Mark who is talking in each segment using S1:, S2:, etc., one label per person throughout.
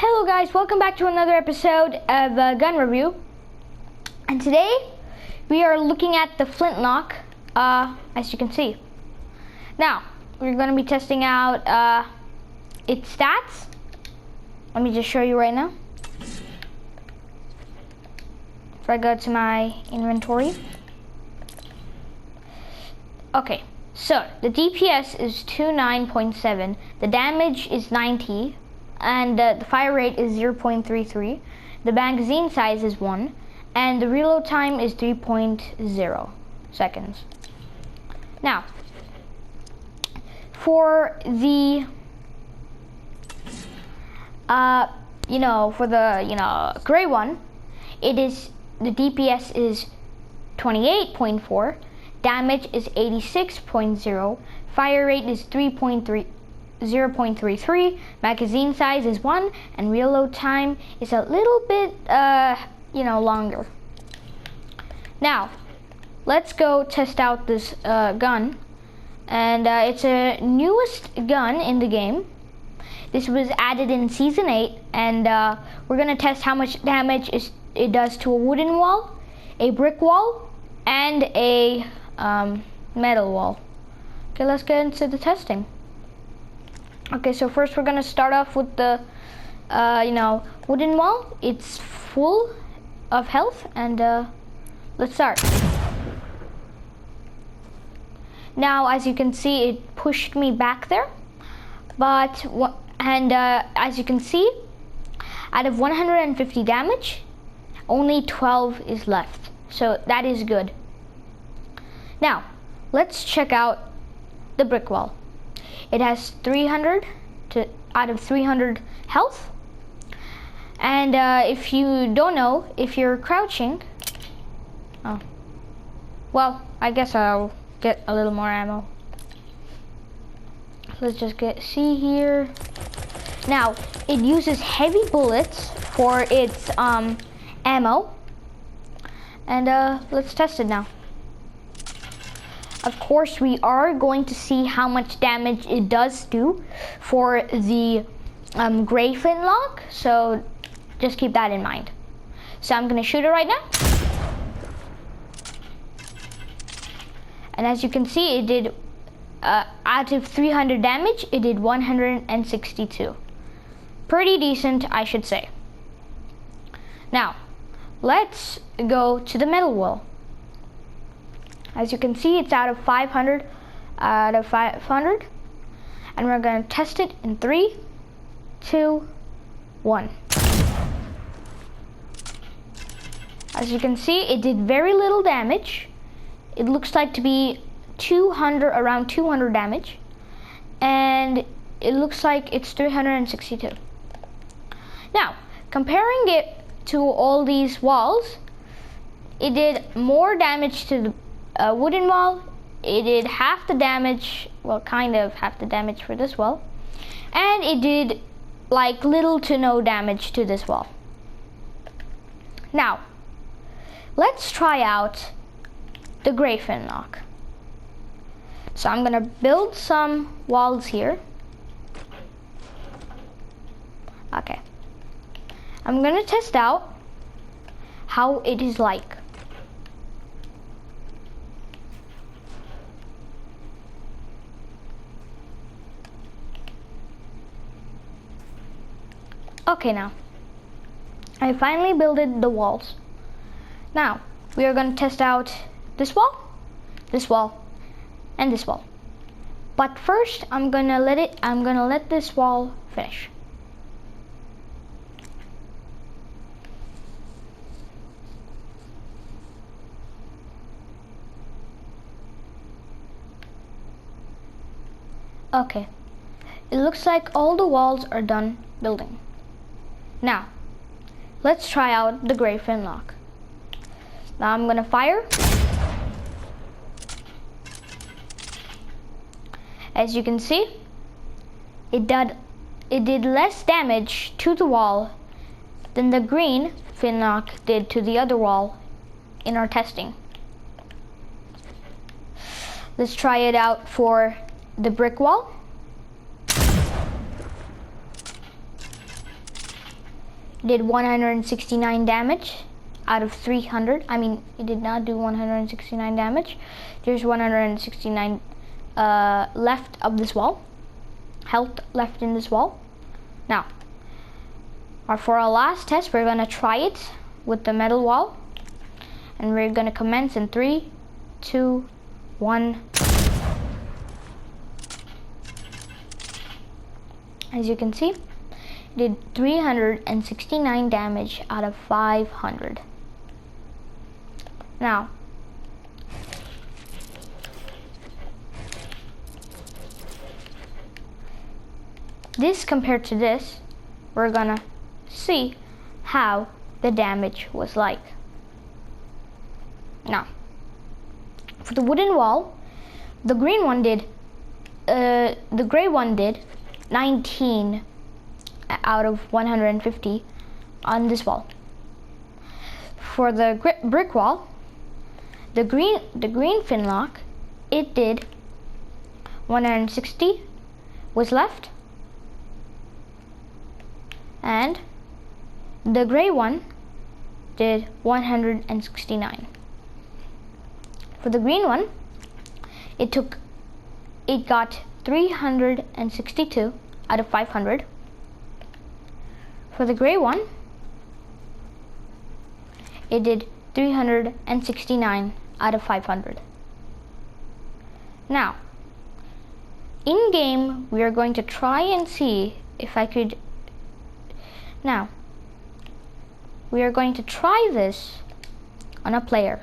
S1: Hello guys, welcome back to another episode of Gun Review. And today we are looking at the Flintlock, as you can see. Now, we're going to be testing out its stats. Let me just show you right now. If I go to my inventory. Okay, so the DPS is 29.7, the damage is 90, and the fire rate is 0.33, the magazine size is 1, and the reload time is 3.0 seconds. Now, for the gray one, it is the DPS is 28.4, damage is 86.0, fire rate is 0.33, magazine size is 1, and reload time is a little bit longer. Now, let's go test out this gun, and it's a newest gun in the game. This was added in Season 8, and we're gonna test how much damage it does to a wooden wall, a brick wall, and a metal wall. Okay, let's get into the testing. Okay, so first we're gonna start off with the wooden wall. It's full of health, and let's start. Now, as you can see, it pushed me back there, but as you can see, out of 150 damage, only 12 is left, so that is good. Now, let's check out the brick wall. It has 300 out of 300 health, and if you don't know, if you're crouching, well, I guess I'll get a little more ammo. Let's just see here. Now, it uses heavy bullets for its ammo, and let's test it now. Of course, we are going to see how much damage it does do for the gray Flintlock, so just keep that in mind. So I'm gonna shoot it right now. And as you can see, it did, out of 300 damage, it did 162. Pretty decent, I should say. Now, let's go to the metal wall. As you can see, it's out of 500, and we're gonna test it in 3, 2, 1. As you can see, it did very little damage. It looks like to be around 200 damage, and it looks like it's 362. Now, comparing it to all these walls, it did more damage to the wooden wall. It did half the damage, well, kind of half the damage for this wall, and it did like little to no damage to this wall. Now, let's try out the gray Flintlock. So I'm gonna build some walls here. Okay. I'm gonna test out how it is like. Okay, now I finally built the walls. Now we are going to test out this wall, and this wall. But first, I'm gonna let this wall finish. Okay, it looks like all the walls are done building. Now, let's try out the gray Flintlock. Now I'm gonna fire. As you can see, it did less damage to the wall than the green Flintlock did to the other wall in our testing. Let's try it out for the brick wall. did 169 damage out of 300. I mean, it did not do 169 damage. There's 169 left of this wall. Health left in this wall. Now, for our last test, we're gonna try it with the metal wall. And we're gonna commence in 3, 2, 1. As you can see, it did 369 damage out of 500. Now, this compared to this, we're gonna see how the damage was like. Now, for the wooden wall, the green one did, the gray one did 19 out of 150 on this wall. For the brick wall, the green Flintlock, it did 160 was left, and the gray one did 169. For the green one, it got 362 out of 500. For the gray one, it did 369 out of 500. Now, in game, we are going to try and see if I could. Now, we are going to try this on a player.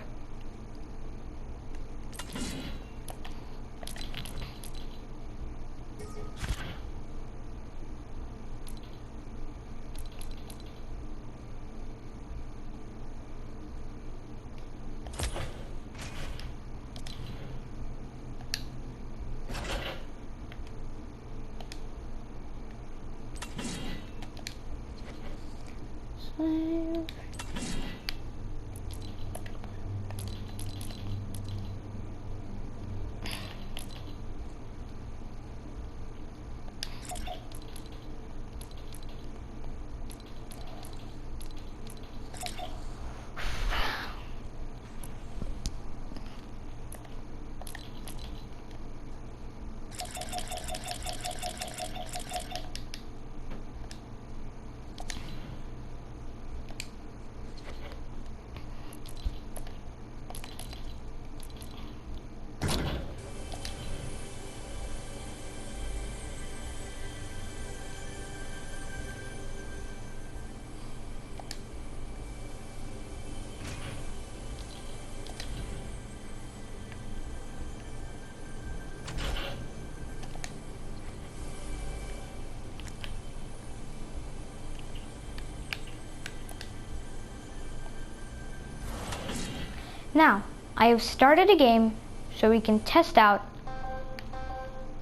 S1: Now, I have started a game so we can test out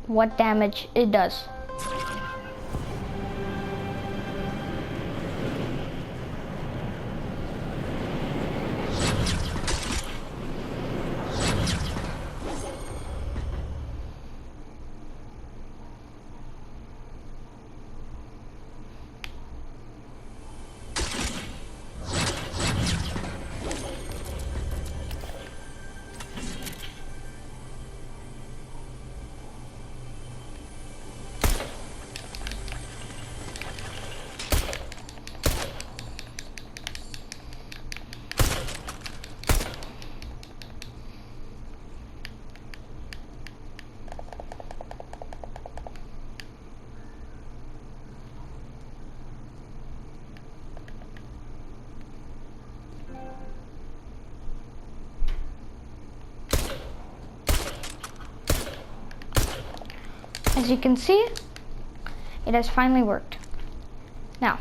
S1: what damage it does. As you can see, it has finally worked. Now,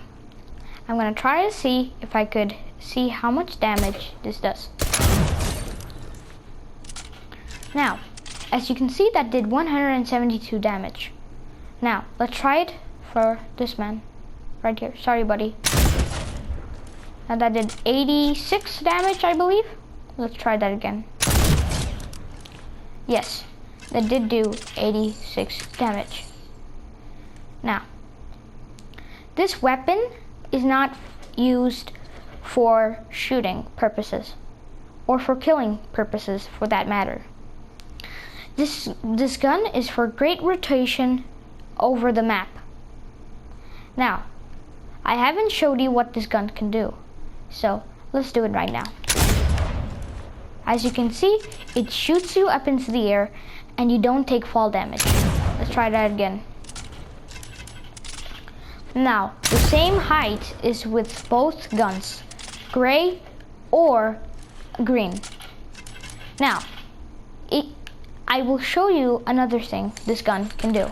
S1: I'm going to try to see if I could see how much damage this does. Now, as you can see, that did 172 damage. Now, let's try it for this man right here. Sorry, buddy. Now that did 86 damage, I believe. Let's try that again. Yes, that did do 86 damage. Now, this weapon is not used for shooting purposes, or for killing purposes for that matter. This gun is for great rotation over the map. Now, I haven't showed you what this gun can do, so let's do it right now. As you can see, it shoots you up into the air and you don't take fall damage. Let's try that again. Now, the same height is with both guns, gray or green. Now, I will show you another thing this gun can do.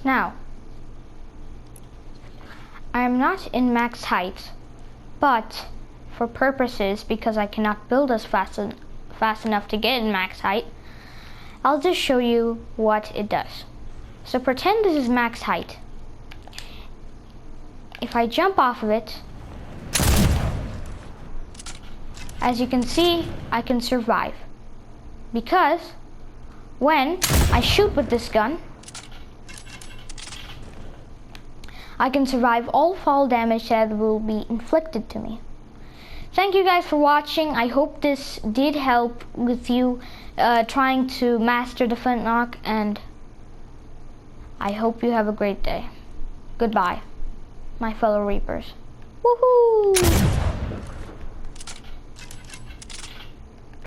S1: Now, I am not in max height, but for purposes, because I cannot build as fast enough to get in max height, I'll just show you what it does. So pretend this is max height. If I jump off of it, as you can see, I can survive. Because when I shoot with this gun, I can survive all fall damage that will be inflicted to me. Thank you guys for watching. I hope this did help with you trying to master the Flintlock, and I hope you have a great day. Goodbye, my fellow Reapers. Woohoo!